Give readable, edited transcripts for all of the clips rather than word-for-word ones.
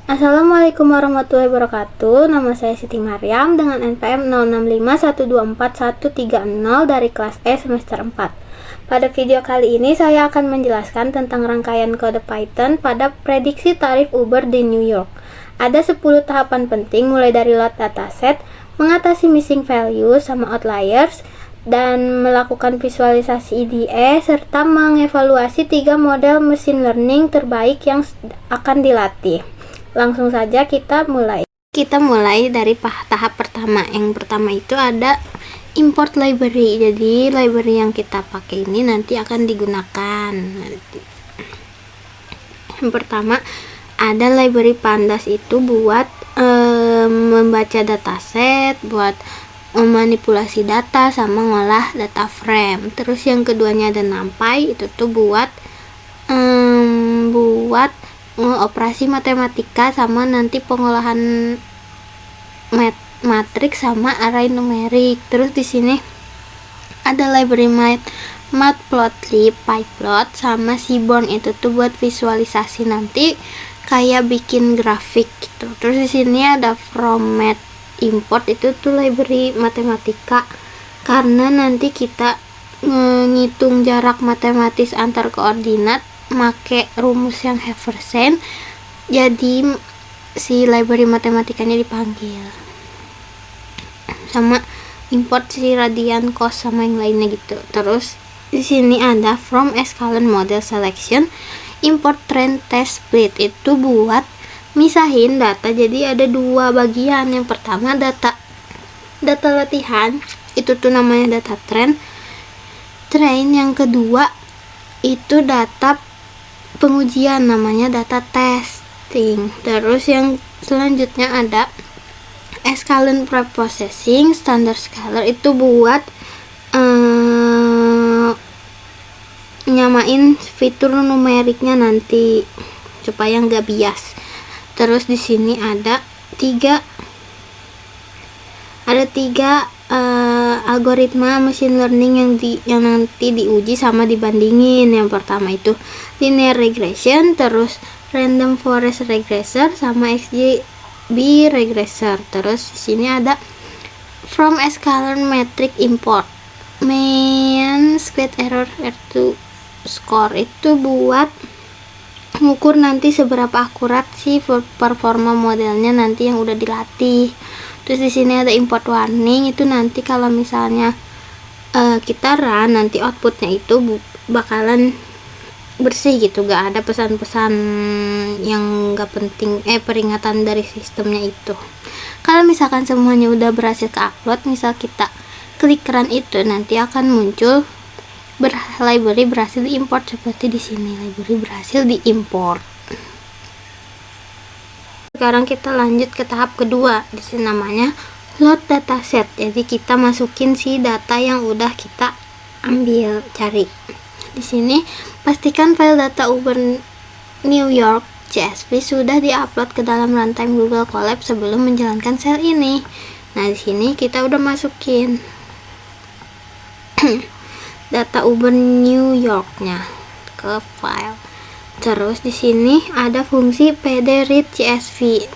Assalamualaikum warahmatullahi wabarakatuh. Nama saya Siti Maryam dengan NPM 0651241130 dari kelas E semester 4. Pada video kali ini saya akan menjelaskan tentang rangkaian kode Python pada prediksi tarif Uber di New York. Ada 10 tahapan penting mulai dari load dataset, mengatasi missing value sama outliers, dan melakukan visualisasi IDE serta mengevaluasi 3 model machine learning terbaik yang akan dilatih. Langsung saja kita mulai. Kita mulai dari tahap pertama. Yang pertama itu ada import library. Jadi library yang kita pakai ini nanti akan digunakan. Yang pertama ada library pandas, itu buat membaca dataset, buat memanipulasi data sama ngolah data frame. Terus yang keduanya ada NumPy, itu tuh buat operasi matematika sama nanti pengolahan matriks sama array numerik. Terus di sini ada library matplotlib, pyplot sama seaborn, itu tuh buat visualisasi nanti kayak bikin grafik gitu. Terus di sini ada format import, itu tuh library matematika karena nanti kita ngitung jarak matematis antar koordinat make rumus yang Haversine, jadi si library matematikanya dipanggil. Sama import si radian, cos sama yang lainnya gitu. Terus di sini ada from scalene model selection, import trend test split, itu buat misahin data. Jadi ada dua bagian. Yang pertama data latihan, itu tuh namanya data train. Yang kedua itu data pengujian, namanya data testing. Terus yang selanjutnya ada scalene preprocessing, standard scalar, itu buat nyamain fitur numeriknya nanti supaya nggak bias. Terus di sini ada tiga algoritma machine learning yang nanti diuji sama dibandingin. Yang pertama itu linear regression, terus random forest regressor sama XGB regressor. Terus di sini ada from scalene metric import, mean squared error R2 score, itu buat ngukur nanti seberapa akurat sih performa modelnya nanti yang udah dilatih. Terus di sini ada import warning, itu nanti kalau misalnya kita run, nanti outputnya itu bakalan bersih gitu, gak ada pesan-pesan yang gak penting, peringatan dari sistemnya itu. Kalau misalkan semuanya udah berhasil ke upload, misal kita klik run, itu nanti akan muncul library berhasil diimport seperti di sini, library berhasil diimport. Sekarang kita lanjut ke tahap kedua. Di sini namanya load dataset. Jadi kita masukin si data yang udah kita ambil, cari. Di sini pastikan file data Uber New York CSV sudah diupload ke dalam runtime Google Colab sebelum menjalankan sel ini. Nah, di sini kita udah masukin data Uber New York-nya ke file. Terus di sini ada fungsi pdread CSV,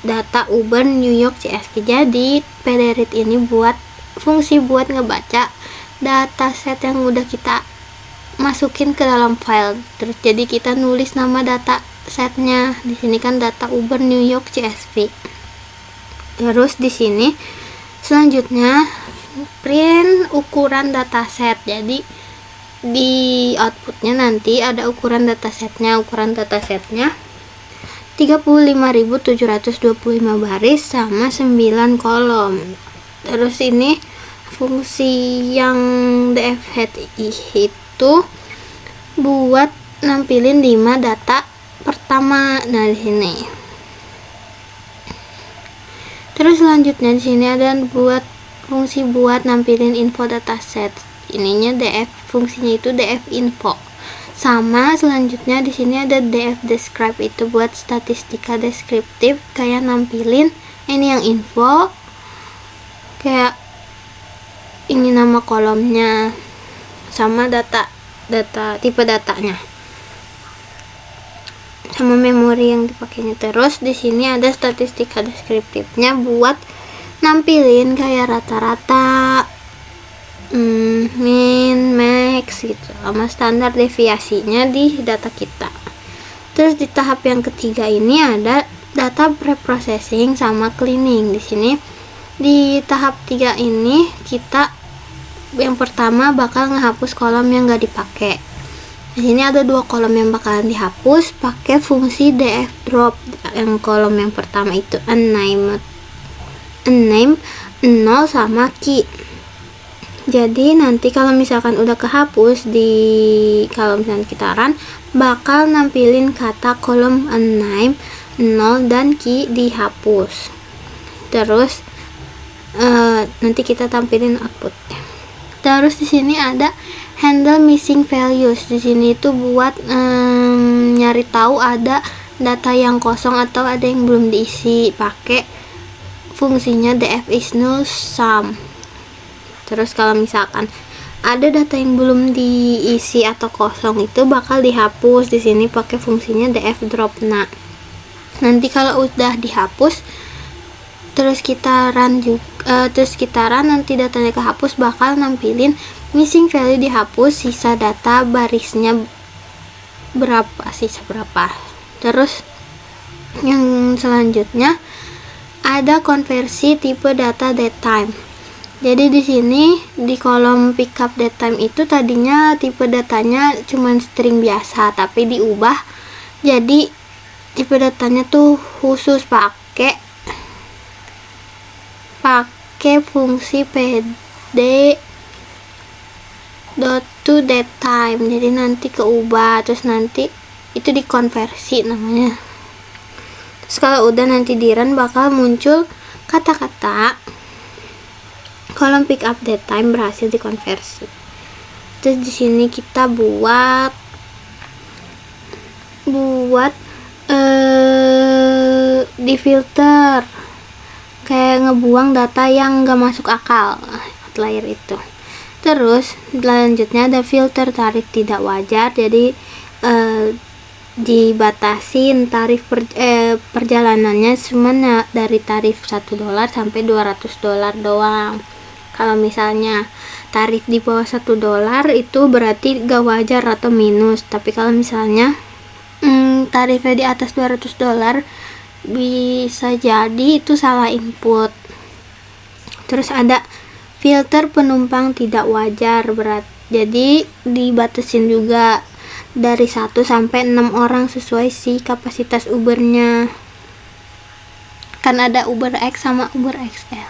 data Uber New York CSV. Jadi pdread ini fungsi buat ngebaca dataset yang udah kita masukin ke dalam file. Terus jadi kita nulis nama data setnya. Di sini kan data Uber New York CSV. Terus di sini selanjutnya print ukuran dataset. Jadi di outputnya nanti ada ukuran datasetnya. Ukuran datasetnya 35.725 baris sama 9 kolom. Terus ini fungsi yang dfhead itu buat nampilin 5 data pertama. Nah, di sini. Terus selanjutnya di sini ada fungsi buat nampilin info dataset. Ininya df, fungsinya itu df info. Sama selanjutnya di sini ada df describe, itu buat statistika deskriptif, kayak nampilin ini yang info, kayak ini nama kolomnya sama data tipe datanya. sama memori yang dipakainya. Terus di sini ada statistika deskriptifnya buat nampilin kayak rata-rata, min, max gitu, sama standar deviasinya di data kita. Terus di tahap yang ketiga ini ada data preprocessing sama cleaning. Di sini di tahap 3 ini kita yang pertama bakal ngehapus kolom yang gak dipakai. Di sini ada 2 kolom yang bakalan dihapus pakai fungsi df drop. Yang kolom yang pertama itu unnamed, 0 sama key. Jadi nanti kalau misalkan udah kehapus, kalau misalkan kita run bakal nampilin kata kolom unnamed, 0 dan key dihapus. Terus nanti kita tampilin outputnya. Terus di sini ada handle missing values. Di sini itu buat nyari tahu ada data yang kosong atau ada yang belum diisi pakai fungsinya df is null sum. Terus kalau misalkan ada data yang belum diisi atau kosong itu bakal dihapus di sini pakai fungsinya df drop. Nah, nanti kalau udah dihapus terus kita run nanti datanya kehapus bakal nampilin missing value dihapus, sisa data barisnya sisa berapa. Terus yang selanjutnya ada konversi tipe data datetime. Jadi di sini di kolom pickup datetime itu tadinya tipe datanya cuman string biasa, tapi diubah jadi tipe datanya tuh khusus pakai fungsi pd to datetime. Jadi nanti keubah, terus nanti itu dikonversi namanya. Terus kalau udah nanti di run bakal muncul kata-kata kolom pickup datetime berhasil dikonversi. Terus di sini kita buat di filter kayak ngebuang data yang gak masuk akal, outlier itu. Terus selanjutnya ada filter tarif tidak wajar. Jadi dibatasin tarif perjalanannya cuma dari tarif $1 sampai $200 doang. Kalau misalnya tarif di bawah $1 itu berarti gak wajar atau minus. Tapi kalau misalnya tarifnya di atas $200 bisa jadi itu salah input. Terus ada filter penumpang tidak wajar berat. Jadi dibatasin juga dari 1 sampai 6 orang sesuai si kapasitas Ubernya. Kan ada Uber X sama Uber XL.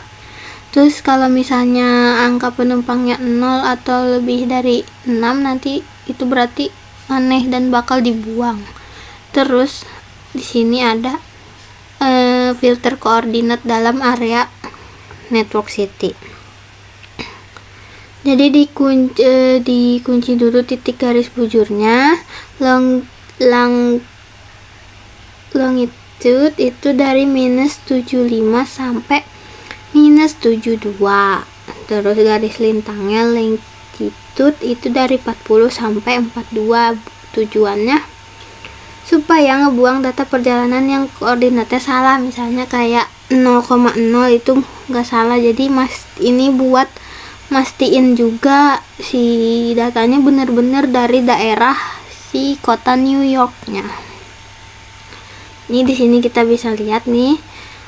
Terus kalau misalnya angka penumpangnya 0 atau lebih dari 6 nanti itu berarti aneh dan bakal dibuang. Terus di sini ada filter koordinat dalam area network city. Jadi dikunci dulu titik garis bujurnya. Longitude itu dari -75 sampai -72. Terus garis lintangnya longitude itu dari 40 sampai 42. Tujuannya supaya ngebuang data perjalanan yang koordinatnya salah, misalnya kayak 0,0 itu nggak salah. Jadi ini buat mastiin juga si datanya bener-bener dari daerah si kota New Yorknya. Ini di sini kita bisa lihat nih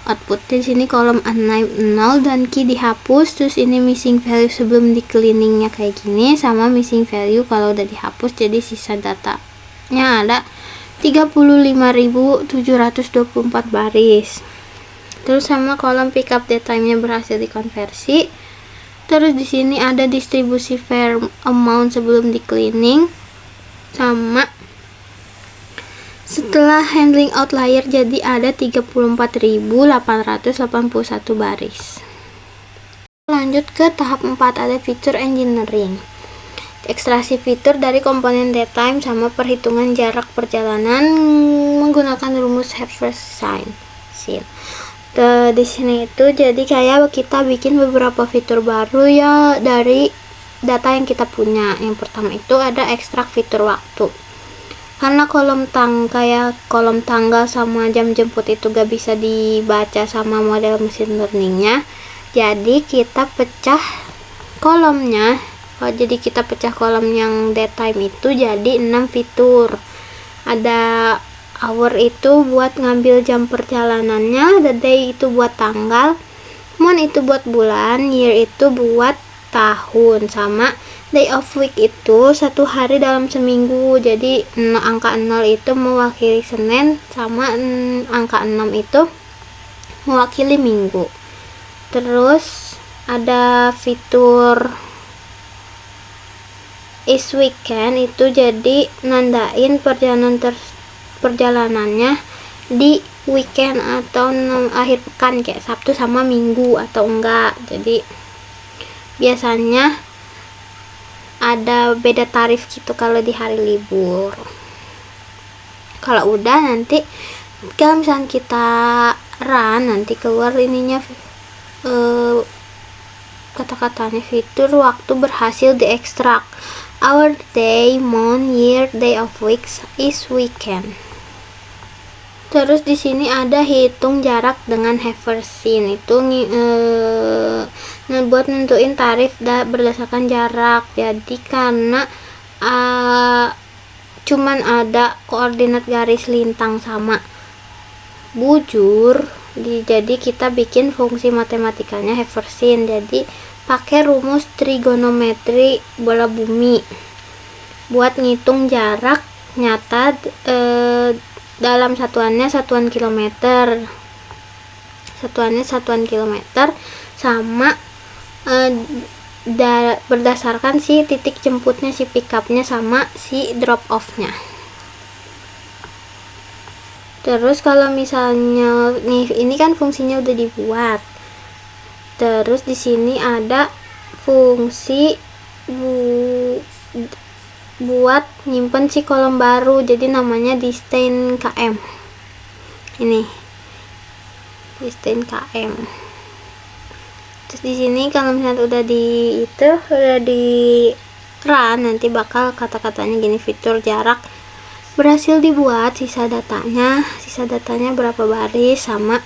outputnya. Di sini kolom unnamed 0 dan key dihapus. Terus ini missing value sebelum di cleaningnya kayak gini, sama missing value kalau udah dihapus. Jadi sisa datanya ada 35.724 baris. Terus sama kolom pickup datetime-nya berhasil dikonversi. Terus di sini ada distribusi fair amount sebelum di cleaning, sama setelah handling outlier jadi ada 34.881 baris. Lanjut ke tahap 4, ada feature engineering. Ekstraksi fitur dari komponen datetime sama perhitungan jarak perjalanan menggunakan rumus Haber-Sein. Di sini itu jadi kayak kita bikin beberapa fitur baru ya dari data yang kita punya. Yang pertama itu ada ekstrak fitur waktu. karena kayak kolom tanggal sama jam jemput itu gak bisa dibaca sama model mesin learningnya, jadi kita pecah kolomnya. Jadi kita pecah kolom yang daytime itu jadi 6 fitur. Ada hour itu buat ngambil jam perjalanannya, the day itu buat tanggal, month itu buat bulan, year itu buat tahun, sama day of week itu satu hari dalam seminggu. Jadi angka 0 itu mewakili Senin, sama angka 6 itu mewakili minggu. Terus ada fitur is weekend, itu jadi nandain perjalanannya di weekend atau akhir pekan kayak Sabtu sama Minggu atau enggak. Jadi biasanya ada beda tarif gitu kalau di hari libur. Kalau udah nanti kalau misalnya kita run, nanti keluar ininya kata-katanya fitur waktu berhasil diekstrak. Our day, month, year, day of weeks is weekend. Terus di sini ada hitung jarak dengan Haversine, itu buat nentuin tarif berdasarkan jarak. Jadi karena cuman ada koordinat garis lintang sama bujur, jadi kita bikin fungsi matematikanya Haversine. Jadi pakai rumus trigonometri bola bumi buat ngitung jarak nyata dalam satuan kilometer sama berdasarkan si titik jemputnya, si pick up-nya sama si drop off-nya. Terus kalau misalnya nih, ini kan fungsinya udah dibuat. Terus di sini ada fungsi buat nyimpen si kolom baru, jadi namanya distain KM. Ini distain KM. Terus di sini kalau misalnya udah di run, nanti bakal kata-katanya gini, fitur jarak berhasil dibuat, sisa datanya berapa baris, sama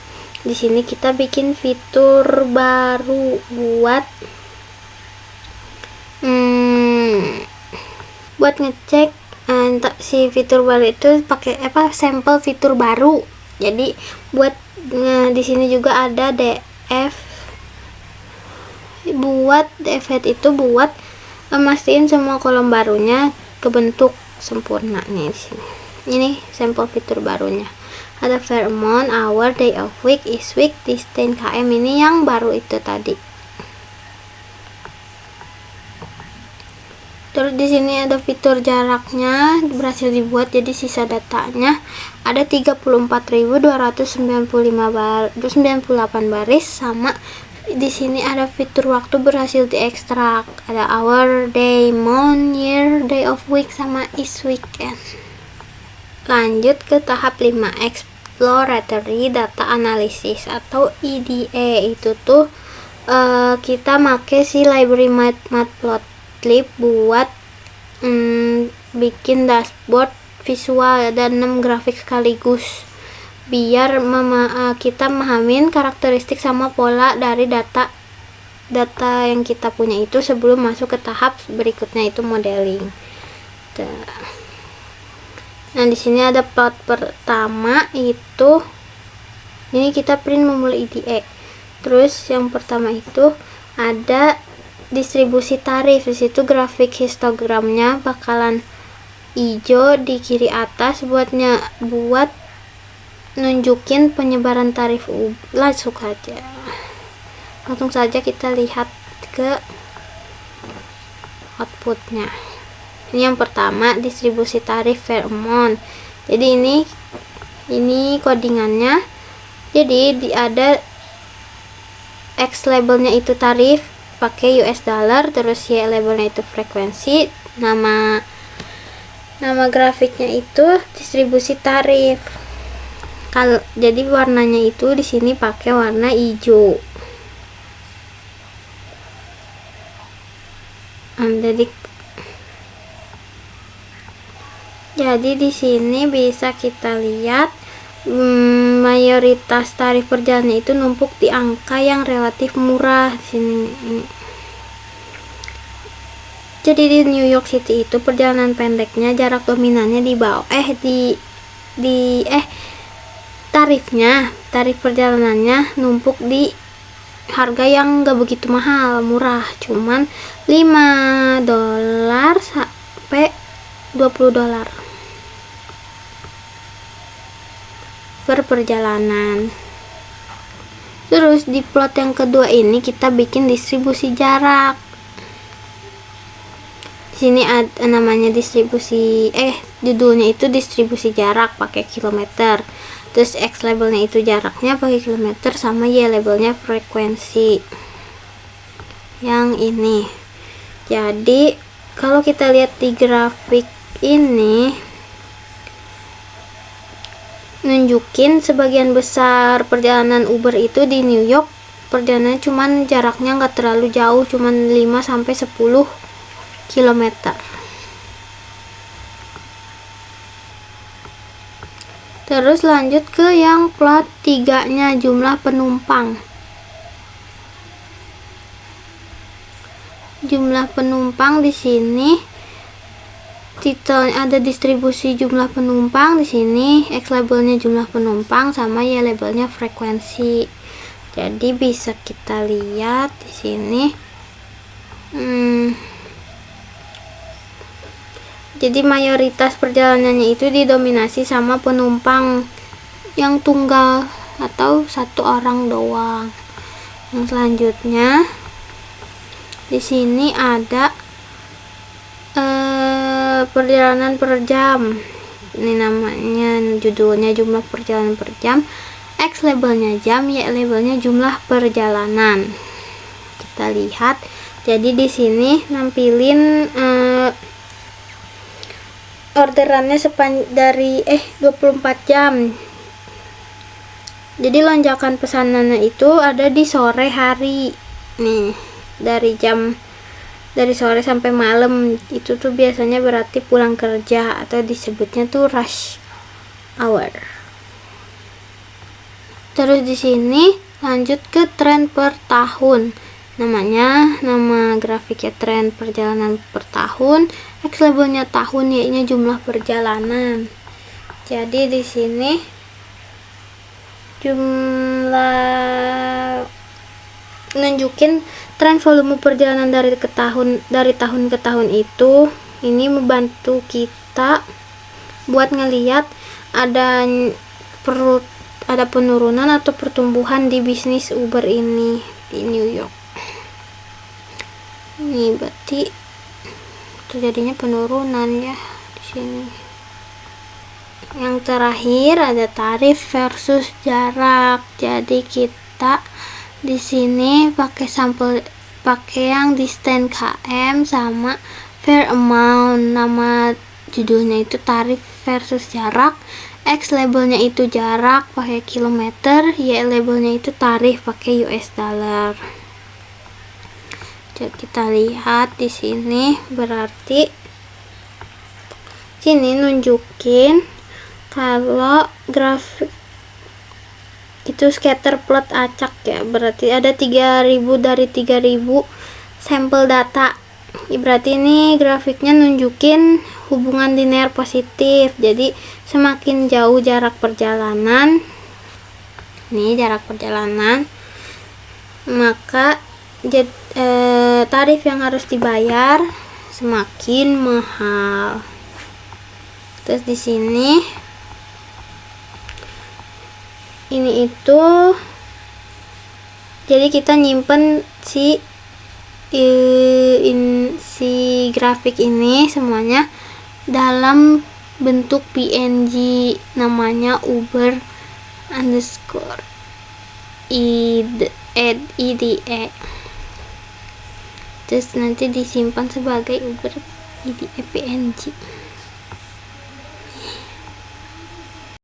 di sini kita bikin fitur baru buat ngecek si fitur baru itu pakai sampel fitur baru. Jadi buat di sini juga ada DF itu buat mastiin semua kolom barunya kebentuk sempurna nih. Di sini ini sampel fitur barunya. Ada Fairmont, hour, day of week, is week, distain KM, ini yang baru itu tadi. Terus di sini ada fitur jaraknya berhasil dibuat, jadi sisa datanya ada 34.298 baris, sama di sini ada fitur waktu berhasil diekstrak, ada hour, day, month, year, day of week, sama is weekend. Lanjut ke tahap 5, exploratory data analysis atau EDA. Itu tuh kita make si library matplotlib buat bikin dashboard visual dan 6 grafik sekaligus, biar kita memahamin karakteristik sama pola dari data yang kita punya itu sebelum masuk ke tahap berikutnya, itu modeling. Nah, di sini ada plot pertama itu, ini kita print memulai EDA. Terus yang pertama itu ada distribusi tarif. Di situ grafik histogramnya bakalan hijau di kiri atas buat nunjukin penyebaran tarif. Langsung saja kita lihat ke outputnya. Ini yang pertama, distribusi tarif Fairmont. Jadi ini codingannya. Jadi ada X labelnya itu tarif pakai US dollar, terus Y labelnya itu frekuensi, nama grafiknya itu distribusi tarif. Jadi warnanya itu di sini pakai warna hijau. Jadi di sini bisa kita lihat mayoritas tarif perjalanan itu numpuk di angka yang relatif murah di sini. Jadi di New York City itu perjalanan pendeknya jarak dominannya di bawah tarif perjalanannya numpuk di harga yang gak begitu mahal, murah, cuman $5 sampai $20 per perjalanan. Terus di plot yang kedua ini kita bikin distribusi jarak. Di sini ada namanya judulnya itu distribusi jarak pakai kilometer. Terus X labelnya itu jaraknya pakai kilometer, sama Y labelnya frekuensi. Yang ini. Jadi kalau kita lihat di grafik ini nunjukin sebagian besar perjalanan Uber itu di New York perjalanannya cuman jaraknya nggak terlalu jauh, cuman 5 sampai 10 kilometer. Terus lanjut ke yang plot 3-nya, jumlah penumpang. Jumlah penumpang di sini titelnya ada distribusi jumlah penumpang, di sini X labelnya jumlah penumpang sama Y labelnya frekuensi. Jadi bisa kita lihat di sini. Jadi mayoritas perjalanannya itu didominasi sama penumpang yang tunggal atau satu orang doang. Yang selanjutnya di sini ada perjalanan per jam. Ini namanya, judulnya jumlah perjalanan per jam. X labelnya jam, Y labelnya jumlah perjalanan. Kita lihat. Jadi di sini nampilin orderannya dari 24 jam. Jadi lonjakan pesanannya itu ada di sore hari. Nih, dari sore sampai malam itu tuh biasanya berarti pulang kerja atau disebutnya tuh rush hour. Terus di sini lanjut ke tren per tahun. Nama grafiknya tren perjalanan per tahun, X labelnya tahun, Y-nya jumlah perjalanan. Jadi di sini jumlah nunjukin tren volume perjalanan dari tahun ke tahun itu. Ini membantu kita buat ngelihat ada penurunan atau pertumbuhan di bisnis Uber ini di New York. Ini berarti terjadinya penurunan ya di sini. Yang terakhir ada tarif versus jarak. Jadi kita di sini pakai yang distance km sama fare amount. Nama judulnya itu tarif versus jarak. X labelnya itu jarak pakai kilometer, Y labelnya itu tarif pakai US dollar. Jadi kita lihat di sini, berarti sini nunjukin kalau grafik itu scatter plot acak ya, berarti ada 3000 dari 3000 sampel data. Berarti ini grafiknya nunjukin hubungan linear positif. Jadi semakin jauh jarak perjalanan, ini jarak perjalanan, maka tarif yang harus dibayar semakin mahal. Terus di sini ini itu, jadi kita nyimpen si grafik ini semuanya dalam bentuk PNG, namanya Uber underscore IDE. Terus nanti disimpan sebagai Uber IDE PNG.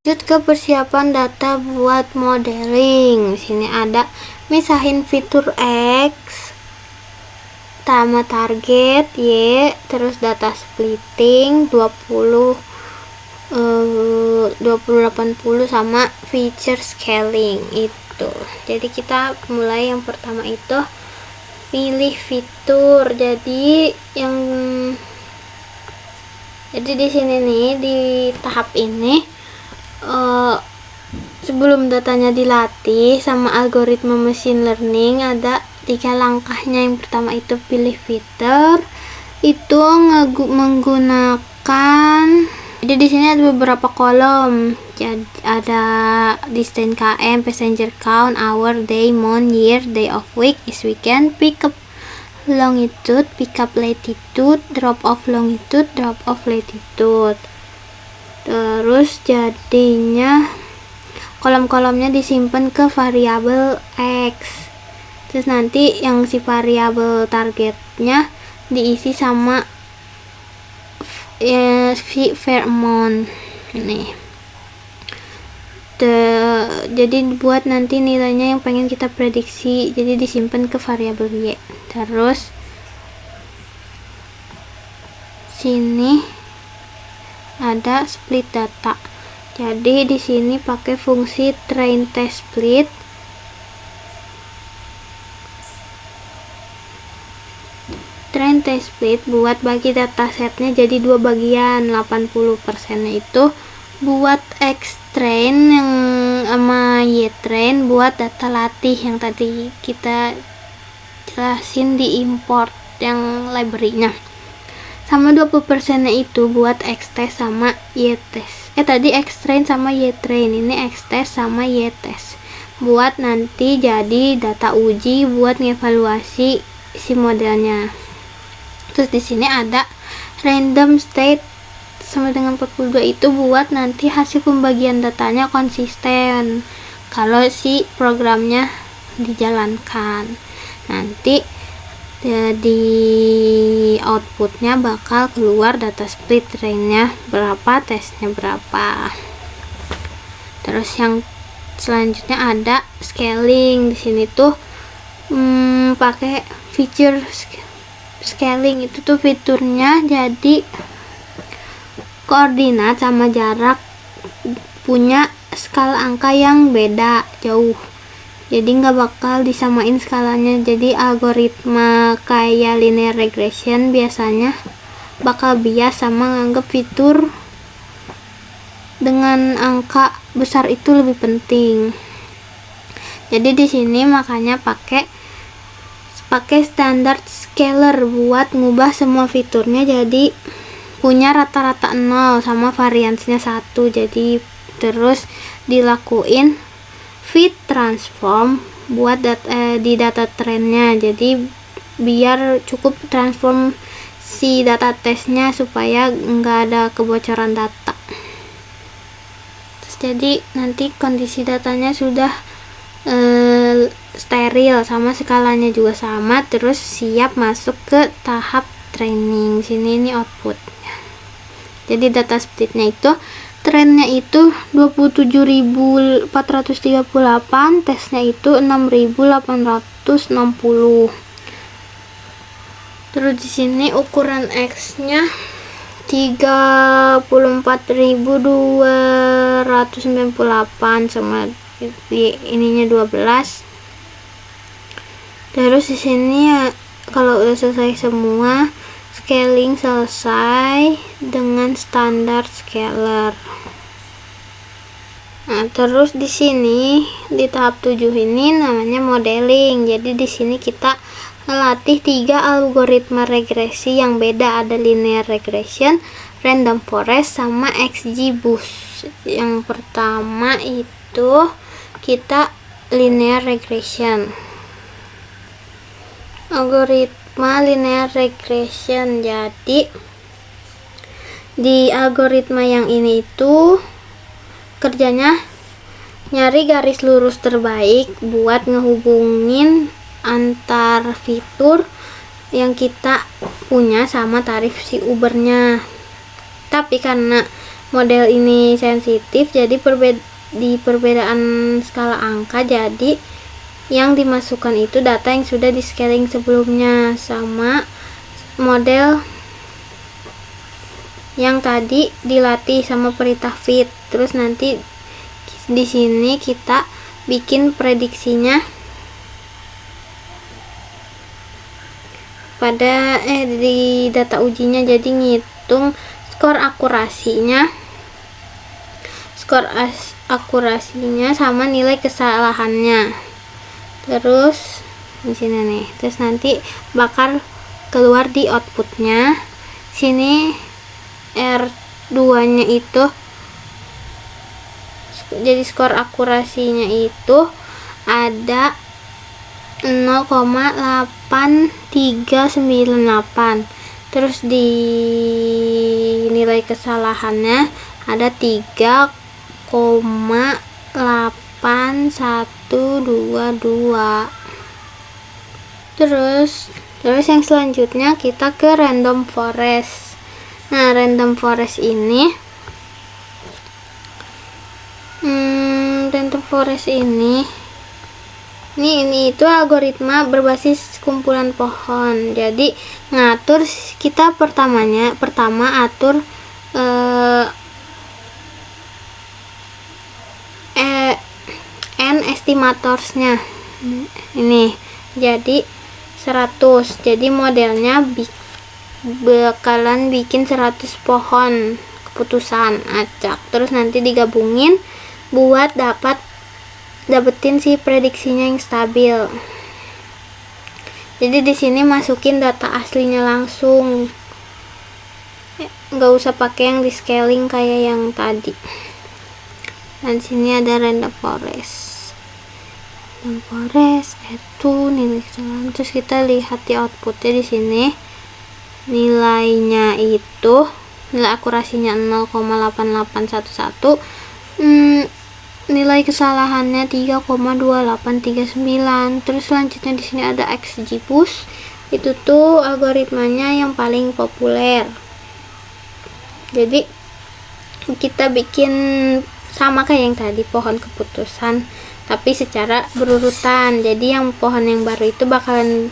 Lanjut ke persiapan data buat modeling. Di sini ada misahin fitur X sama target Y, terus data splitting 20 2080 sama feature scaling itu. Jadi kita mulai yang pertama itu pilih fitur. Jadi di sini nih di tahap ini sebelum datanya dilatih sama algoritma machine learning ada 3 langkahnya. Yang pertama itu pilih fitur, itu menggunakan, jadi di sini ada beberapa kolom. Jadi ada distance km, passenger count, hour, day, month, year, day of week, is weekend, pick up longitude, pick up latitude, drop off longitude, drop off latitude. Terus jadinya kolom-kolomnya disimpan ke variabel x. Terus nanti yang si variabel targetnya diisi sama pheromone nih. Jadi buat nanti nilainya yang pengen kita prediksi, jadi disimpan ke variabel y. Terus sini ada split data. Jadi di sini pakai fungsi train test split. Train test split buat bagi datasetnya jadi 2 bagian. 80% nya itu buat X train yang sama Y train buat data latih yang tadi kita jelasin di import yang library-nya. Sama 20% nya itu buat X test sama Y test. Tadi X train sama Y train, ini X test sama Y test. Buat nanti jadi data uji buat ngevaluasi si modelnya. Terus di sini ada random state sama dengan 42 itu buat nanti hasil pembagian datanya konsisten kalau si programnya dijalankan. Nanti di outputnya bakal keluar data split trainnya berapa, tesnya berapa. Terus yang selanjutnya ada scaling. Di sini tuh pakai feature scaling. Itu tuh fiturnya jadi koordinat sama jarak punya skala angka yang beda jauh. Jadi nggak bakal disamain skalanya. Jadi algoritma kayak linear regression biasanya bakal bias sama nganggep fitur dengan angka besar itu lebih penting. Jadi di sini makanya pakai standard scaler buat ngubah semua fiturnya jadi punya rata-rata 0 sama variansnya 1. Jadi terus dilakuin fit transform buat di data trendnya. Jadi biar cukup transform si data testnya supaya nggak ada kebocoran data. Terus jadi nanti kondisi datanya sudah steril sama skalanya juga sama, terus siap masuk ke tahap training. Sini ini outputnya. Jadi data splitnya itu trennya itu 27.438, tesnya itu 6.860. Terus di sini ukuran X-nya 34.298 sama ininya 12. Terus di sini ya kalau udah selesai semua, scaling selesai dengan standar scaler. Nah, terus di sini di tahap 7 ini namanya modeling. Jadi di sini kita ngelatih 3 algoritma regresi yang beda, ada linear regression, random forest, sama XGBoost. Yang pertama itu kita linear regression. Algoritma linear regression. Jadi di algoritma yang ini itu kerjanya nyari garis lurus terbaik buat ngehubungin antar fitur yang kita punya sama tarif si Ubernya. Tapi karena model ini sensitif, jadi di perbedaan skala angka, jadi yang dimasukkan itu data yang sudah di scaling sebelumnya sama model yang tadi dilatih sama perintah fit. Terus nanti di sini kita bikin prediksinya pada di data ujinya, jadi ngitung skor akurasinya sama nilai kesalahannya. Terus di sini nih, terus nanti bakal keluar di outputnya. Sini R2 nya itu, jadi skor akurasinya itu ada 0,8398. Terus di nilai kesalahannya ada 3,8122. Terus yang selanjutnya kita ke random forest. Nah, random forest ini ini itu algoritma berbasis kumpulan pohon. Jadi ngatur kita pertama atur n estimatorsnya ini jadi 100. Jadi modelnya bakalan bikin 100 pohon keputusan acak, terus nanti digabungin buat dapetin si prediksinya yang stabil. Jadi di sini masukin data aslinya langsung, nggak usah pakai yang di scaling kayak yang tadi. Dan sini ada random forest itu nilai kesalahan. Terus kita lihat di outputnya di sini nilainya itu nilai akurasinya 0,8811, nilai kesalahannya 3,2839. Terus selanjutnya di sini ada XGBoost, itu tuh algoritmanya yang paling populer. Jadi kita bikin sama kayak yang tadi, pohon keputusan tapi secara berurutan. Jadi yang pohon yang baru itu bakalan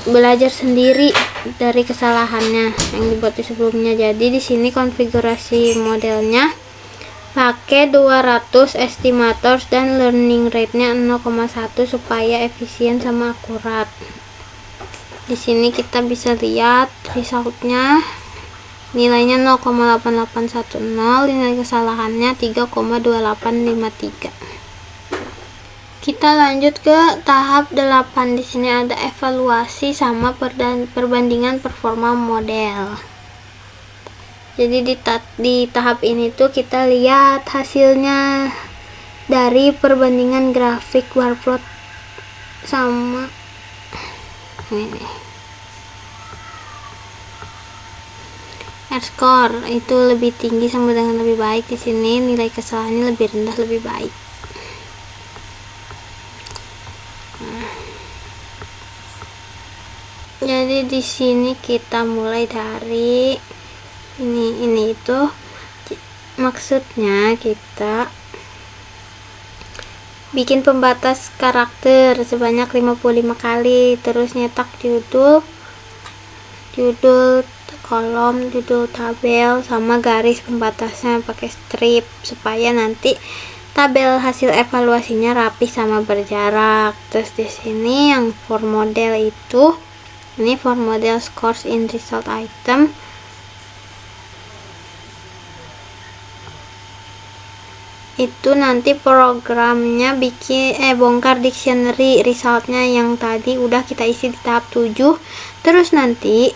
belajar sendiri dari kesalahannya yang dibuat di sebelumnya. Jadi di sini konfigurasi modelnya pakai 200 estimators dan learning rate-nya 0,1 supaya efisien sama akurat. Di sini kita bisa lihat resultnya, nilainya 0,8810, nilai kesalahannya 3,2853. Kita lanjut ke tahap 8. Di sini ada evaluasi sama perbandingan performa model. Jadi di tahap ini tuh kita lihat hasilnya dari perbandingan grafik warplot sama ini. R-score itu lebih tinggi sama dengan lebih baik. Di sini nilai kesalahannya lebih rendah lebih baik. Jadi di sini kita mulai dari ini itu maksudnya kita bikin pembatas karakter sebanyak 55 kali, terus nyetak judul kolom, judul tabel sama garis pembatasnya pakai strip supaya nanti tabel hasil evaluasinya rapi sama berjarak. Terus di sini yang for model itu, ini for model scores in result item. Itu nanti programnya bikin bongkar dictionary resultnya yang tadi udah kita isi di tahap 7. Terus nanti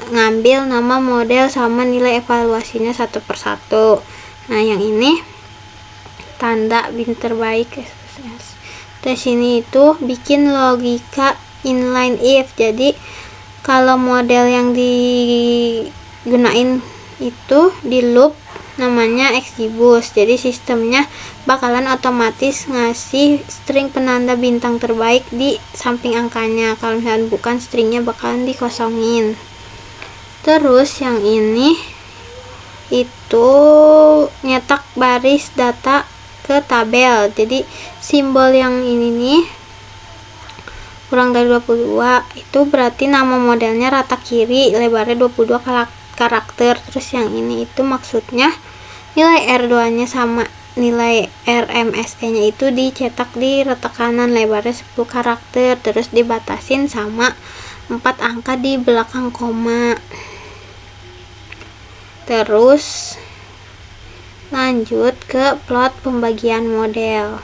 ngambil nama model sama nilai evaluasinya satu persatu. Nah, yang ini tanda bin terbaik. Terus sini itu bikin logika inline if. Jadi kalau model yang digunain itu di loop namanya XGBoost. Jadi sistemnya bakalan otomatis ngasih string penanda bintang terbaik di samping angkanya. Kalau misalnya bukan, stringnya bakalan dikosongin. Terus yang ini itu nyetak baris data ke tabel. Jadi simbol yang ini nih kurang dari 22, itu berarti nama modelnya rata kiri, lebarnya 22 karakter. Terus yang ini itu maksudnya nilai R2 nya sama nilai RMSE nya itu dicetak di retak kanan, lebarnya 10 karakter, terus dibatasin sama 4 angka di belakang koma. Terus lanjut ke plot pembagian model.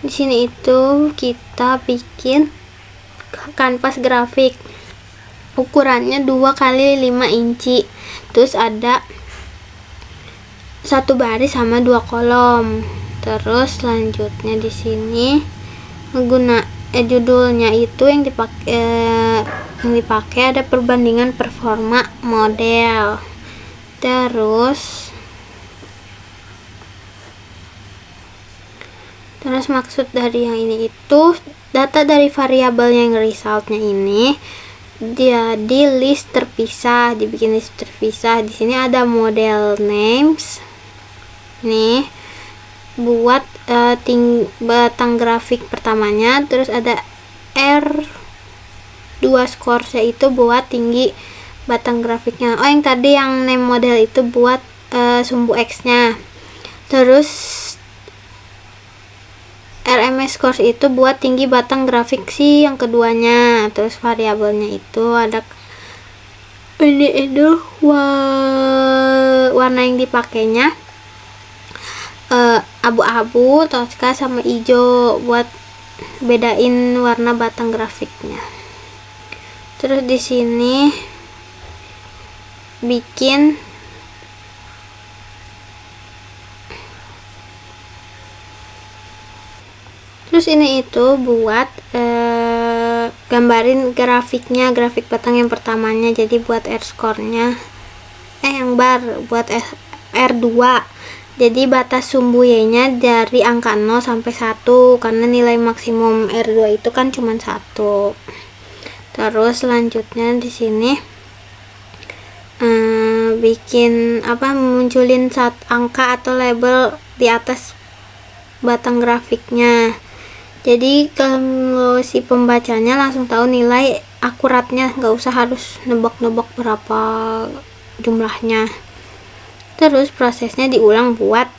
Di sini itu kita bikin kanvas grafik. Ukurannya 2 kali 5 inci. Terus ada satu baris sama 2 kolom. Terus selanjutnya di sini judulnya itu yang dipakai ada perbandingan performa model. Terus maksud dari yang ini itu data dari variabel yang resultnya ini jadi list terpisah, dibikin list terpisah. Di sini ada model names nih buat batang grafik pertamanya, terus ada R2 scores itu buat tinggi batang grafiknya. Oh, yang tadi yang name model itu buat sumbu X nya. Terus RMS scores itu buat tinggi batang grafik si yang keduanya. Terus variabelnya itu ada ini itu warna yang dipakainya abu-abu, toska sama hijau buat bedain warna batang grafiknya. Terus di sini bikin terus ini itu buat gambarin grafiknya, grafik batang yang pertamanya. Jadi buat R score-nya yang bar buat R2. Jadi batas sumbu Y-nya dari angka 0 sampai 1 karena nilai maksimum R2 itu kan cuma 1. Terus selanjutnya di sini bikin munculin angka atau label di atas batang grafiknya. Jadi kalau si pembacanya langsung tahu nilai akuratnya, nggak usah harus nebak-nebak berapa jumlahnya. Terus prosesnya diulang buat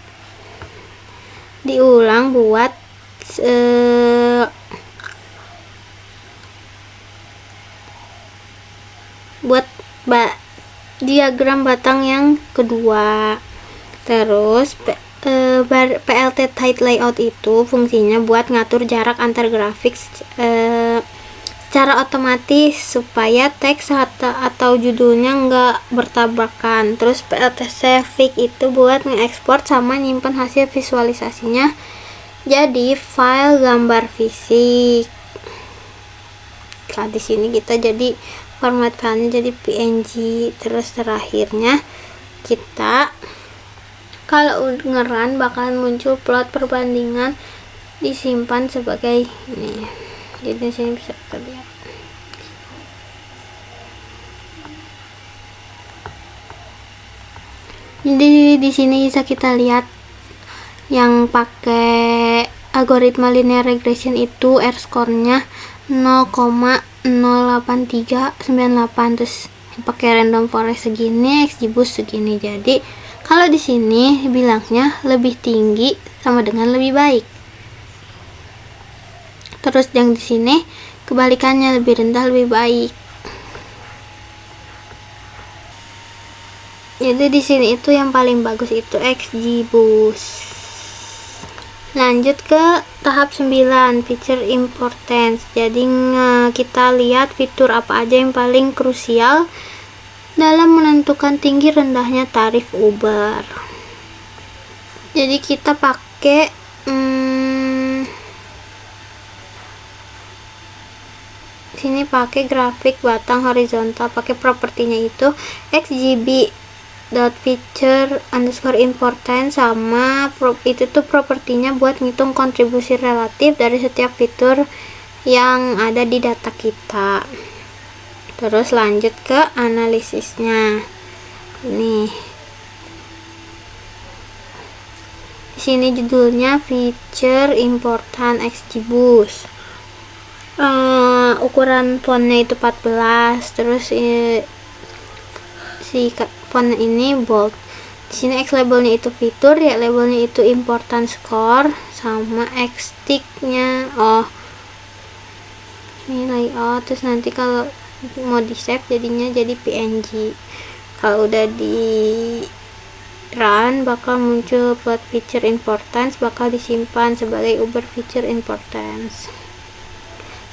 diagram batang yang kedua. Terus PLT tight layout itu fungsinya buat ngatur jarak antar grafik secara otomatis supaya teks atau judulnya nggak bertabrakan. Terus PLT Save itu buat ngekspor sama nyimpan hasil visualisasinya jadi file gambar fisik. Nah, di sini kita jadi format filenya jadi PNG. Terus terakhirnya kita kalau ngeran bakalan muncul plot perbandingan disimpan sebagai ini. Jadi di sini bisa kita lihat. Jadi di sini bisa kita lihat yang pakai algoritma linear regression itu R score-nya 0,08398. Terus pakai random forest segini, XGBoost segini. Jadi kalau di sini bilangnya lebih tinggi sama dengan lebih baik. Terus yang di sini kebalikannya, lebih rendah lebih baik. Jadi di sini itu yang paling bagus itu XGBoost. Lanjut ke tahap 9, feature importance. Jadi kita lihat fitur apa aja yang paling krusial dalam menentukan tinggi rendahnya tarif Uber. Jadi kita pakai sini pakai grafik batang horizontal, pakai propertinya itu xgb.feature_importance sama itu tuh propertinya buat ngitung kontribusi relatif dari setiap fitur yang ada di data kita. Terus lanjut ke analisisnya. Nih. Di sini judulnya Feature Important XGBoost. Ukuran fontnya itu 14, terus si font ini bold. Di sini X labelnya itu fitur, ya labelnya itu important score, sama X sticknya ini layout. Terus nanti kalau mau di save jadinya jadi PNG. Kalau udah di run bakal muncul plot feature importance, bakal disimpan sebagai Uber feature importance.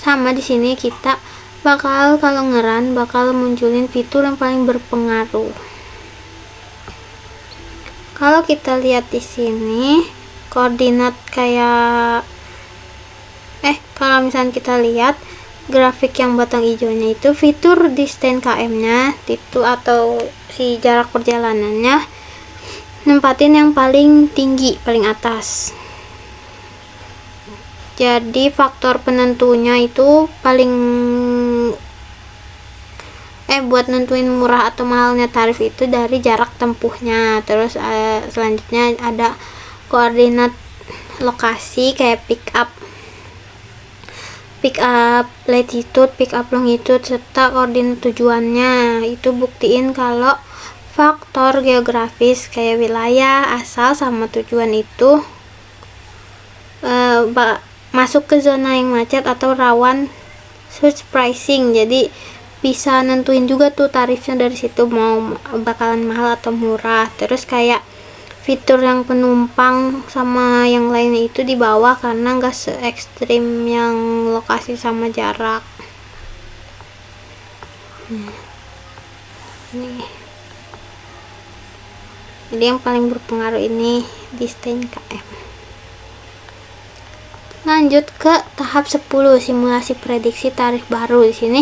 Sama di sini kita bakal kalau ngeran bakal munculin fitur yang paling berpengaruh. Kalau kita lihat di sini koordinat kayak kalau misalnya kita lihat grafik yang batang hijaunya itu fitur distance km-nya itu atau si jarak perjalanannya nempatin yang paling tinggi, paling atas. Jadi faktor penentunya itu paling buat nentuin murah atau mahalnya tarif itu dari jarak tempuhnya. Terus selanjutnya ada koordinat lokasi kayak pick up latitude, pick up longitude, serta koordinat tujuannya. Itu buktiin kalau faktor geografis kayak wilayah asal sama tujuan itu masuk ke zona yang macet atau rawan surge pricing. Jadi bisa nentuin juga tuh tarifnya dari situ mau bakalan mahal atau murah. Terus kayak fitur yang penumpang sama yang lainnya itu di bawah karena nggak se ekstrim yang lokasi sama jarak. Nih. Jadi yang paling berpengaruh ini distance km. Lanjut ke tahap 10, simulasi prediksi tarif baru. Di sini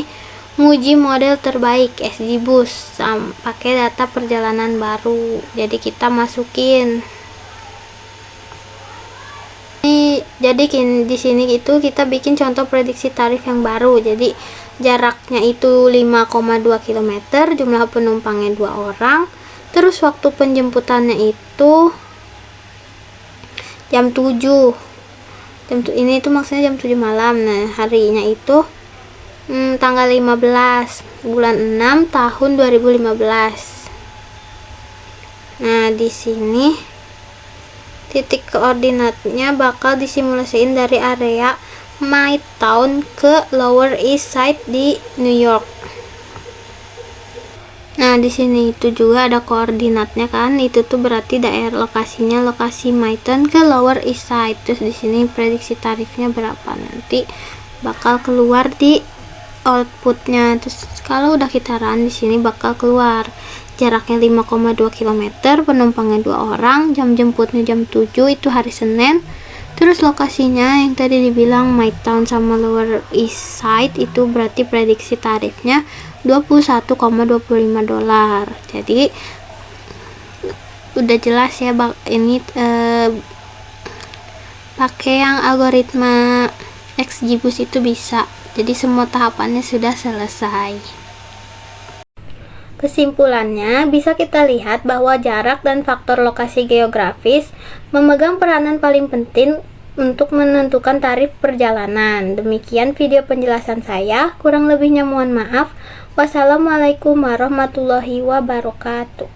nguji model terbaik XGBoost pakai data perjalanan baru. Jadi kita masukin. Jadi di sini itu kita bikin contoh prediksi tarif yang baru. Jadi jaraknya itu 5,2 km, jumlah penumpangnya 2 orang. Terus waktu penjemputannya itu jam 7. Ini itu maksudnya jam 7 malam. Nah, harinya itu tanggal 15 bulan 6 tahun 2015. Nah, di sini titik koordinatnya bakal disimulasiin dari area Midtown ke Lower East Side di New York. Nah, di sini itu juga ada koordinatnya kan. Itu tuh berarti daerah lokasinya lokasi Midtown ke Lower East Side. Terus di sini prediksi tarifnya berapa nanti bakal keluar di outputnya. Terus kalau udah kita run di sini bakal keluar jaraknya 5,2 km, penumpangnya 2 orang, jam jemputnya jam 7, itu hari Senin. Terus lokasinya yang tadi dibilang Midtown sama Lower East Side, itu berarti prediksi tarifnya $21,25. Jadi udah jelas ya ini pakai yang algoritma XGBoost itu bisa. Jadi semua tahapannya sudah selesai. Kesimpulannya, bisa kita lihat bahwa jarak dan faktor lokasi geografis memegang peranan paling penting untuk menentukan tarif perjalanan. Demikian video penjelasan saya, kurang lebihnya mohon maaf. Wassalamualaikum warahmatullahi wabarakatuh.